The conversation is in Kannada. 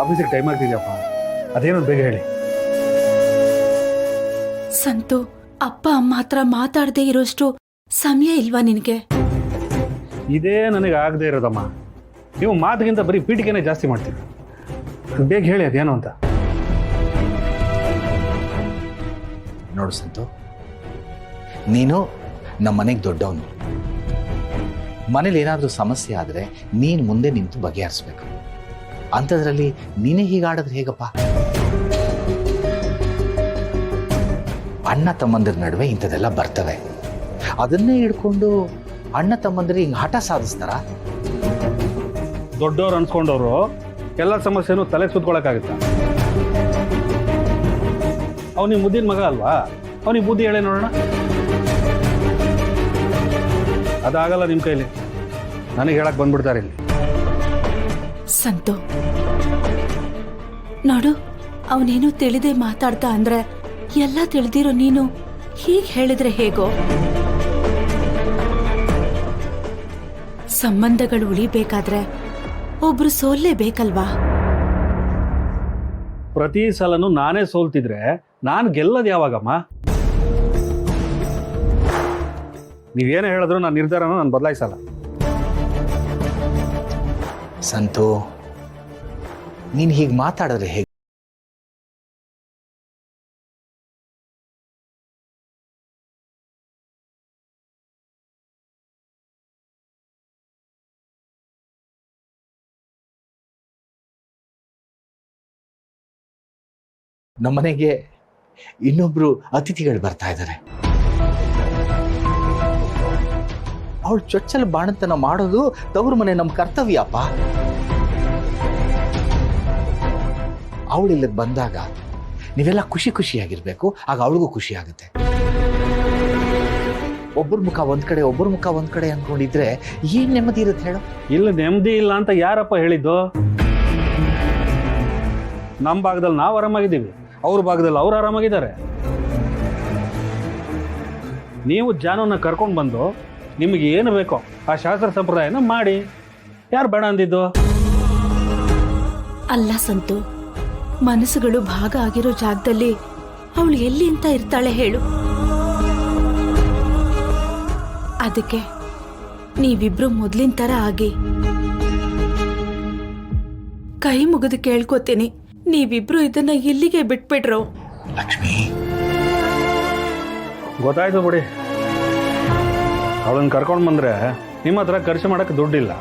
ಆಫೀಸಿಗೆ ಟೈಮ್ ಆಗ್ತಿದ್ಯಪ್ಪ, ಅದೇನೋ ಬೇಗ ಹೇಳಿ. ಸಂತು, ಅಪ್ಪ ಅಮ್ಮ ಹತ್ರ ಮಾತಾಡದೆ ಇರೋಷ್ಟು ಸಮಯ ಇಲ್ವಾ ನಿನಗೆ? ಇದೇ ನನಗೆ ಆಗದೆ ಇರೋದಮ್ಮ. ನೀವು ಮಾತಿಗಿಂತ ಬರೀ ಪೀಠಿಕೆನೇ ಜಾಸ್ತಿ ಮಾಡ್ತೀವಿ. ಬೇಗ ಹೇಳಿ ಅದೇನು ಅಂತ. ನೋಡು ಸಂತು, ನೀನು ನಮ್ಮ ಮನೆಗೆ ದೊಡ್ಡವನು. ಮನೇಲಿ ಏನಾದರೂ ಸಮಸ್ಯೆ ಆದರೆ ನೀನು ಮುಂದೆ ನಿಂತು ಬಗೆಹರಿಸ್ಬೇಕು. ಅಂಥದ್ರಲ್ಲಿ ನೀನೇ ಹೀಗಾಡಿದ್ರೆ ಹೇಗಪ್ಪ? ಅಣ್ಣ ತಮ್ಮಂದಿರ ನಡುವೆ ಇಂಥದ್ದೆಲ್ಲ ಬರ್ತವೆ. ಅದನ್ನೇ ಹಿಡ್ಕೊಂಡು ಅಣ್ಣ ತಮ್ಮಂದಿರು ಹಿಂಗೆ ಹಠ ಸಾಧಿಸ್ತಾರ? ದೊಡ್ಡವ್ರು ಅನ್ಸ್ಕೊಂಡವ್ರು ಎಲ್ಲ ಸಮಸ್ಯೆನೂ ತಲೆ ಸುತ್ಕೊಳಕ್ಕಾಗುತ್ತ? ಅವನಿಗೆ ಮುದ್ದಿನ ಮಗ ಅಲ್ವಾ, ಅವನಿಗೆ ಬುದ್ಧಿ ಹೇಳೇ ನೋಡೋಣ. ಅದಾಗಲ್ಲ ನಿಮ್ಮ ಕೈಲಿ. ನನಗೆ ಹೇಳಕ್ ಬಂದ್ಬಿಡ್ತಾರೆ ಇಲ್ಲಿ. ಸಂತು ನೋಡು, ಅವನೇನು ತಿಳಿದೇ ಮಾತಾಡ್ತಾ ಅಂದ್ರೆ ಎಲ್ಲ ತಿಳಿದಿರೋ ನೀನು ಹೀಗೆ ಹೇಳಿದ್ರೆ ಹೇಗೋ? ಸಂಬಂಧಗಳು ಉಳಿಬೇಕಾದ್ರೆ ಒಬ್ರು ಸೋಲ್ಲೇಬೇಕಲ್ವಾ? ಪ್ರತಿ ಸಲನೂ ನಾನೇ ಸೋಲ್ತಿದ್ರೆ ನಾನು ಗೆಲ್ಲೋದು ಯಾವಾಗಮ್ಮ? ನೀವೇನೇ ಹೇಳಿದ್ರು ನನ್ನ ನಿರ್ಧಾರನ ನಾನು ಬದಲಾಯಿಸಲ್ಲ. ಸಂತು, ನೀನು ಹೀಗೆ ಮಾತಾಡಿದ್ರೆ ಹೇಗೆ? ನಮ್ಮನೆಗೆ ಇನ್ನೊಬ್ರು ಅತಿಥಿಗಳು ಬರ್ತಾ ಇದ್ದಾರೆ. ಅವಳು ಚೊಚ್ಚಲ ಬಾಣತನ ಮಾಡೋದು ತವರು ಮನೆ ನಮ್ಮ ಕರ್ತವ್ಯಪ್ಪ. ಅವಳಿಲ್ಲಕ್ಕೆ ಬಂದಾಗ ನೀವೆಲ್ಲ ಖುಷಿ ಖುಷಿಯಾಗಿರ್ಬೇಕು. ಆಗ ಅವಳಿಗೂ ಖುಷಿ ಆಗುತ್ತೆ. ಒಬ್ಬರ ಮುಖ ಒಂದ್ ಕಡೆ ಒಬ್ಬರ ಮುಖ ಒಂದ್ ಕಡೆ ಅಂದ್ಕೊಂಡಿದ್ರೆ ಏನ್ ನೆಮ್ಮದಿ ಇರುತ್ತೆ ಹೇಳು? ಇಲ್ಲ ನೆಮ್ಮದಿ ಇಲ್ಲ ಅಂತ ಯಾರಪ್ಪ ಹೇಳಿದ್ದು? ನಮ್ಮ ಭಾಗದಲ್ಲಿ ನಾವು ಆರಾಮಾಗಿದ್ದೀವಿ, ಅವ್ರ ಭಾಗದಲ್ಲಿ ಅವ್ರು ಆರಾಮಾಗಿದ್ದಾರೆ. ನೀವು ಜಾನವನ್ನ ಕರ್ಕೊಂಡು ಬಂದು ನಿಮಗೆ ಏನು ಬೇಕೋ ಆ ಶಾಸ್ತ್ರ ಸಂಪ್ರದಾಯನ ಮಾಡಿ. ಯಾರು ಬೇಡ ಅಂದಿದ್ದು? ಅಲ್ಲ ಸಂತು, ಮನಸ್ಸುಗಳು ಭಾಗ ಆಗಿರೋ ಜಾಗದಲ್ಲಿ ಅವಳು ಎಲ್ಲಿ ಅಂತ ಇರ್ತಾಳೆ ಹೇಳು? ಅದಕ್ಕೆ ನೀವಿಬ್ರು ಮೊದ್ಲಿನ ತರ ಆಗಿ ಕೈ ಮುಗಿದು ಕೇಳ್ಕೊತೀನಿ, ನೀವಿಬ್ರು ಇದನ್ನ ಇಲ್ಲಿಗೆ ಬಿಟ್ಬಿಡ್ರೋ. ಲಕ್ಷ್ಮಿ, ಗೊತ್ತಾಯ್ತು ಬಿಡಿ. ಅವಳನ್ನ ಕರ್ಕೊಂಡು ಬಂದ್ರೆ ನಿಮ್ಮ ಹತ್ರ ಖರ್ಚು ಮಾಡಕ್ಕೆ ದುಡ್ಡಿಲ್ಲ.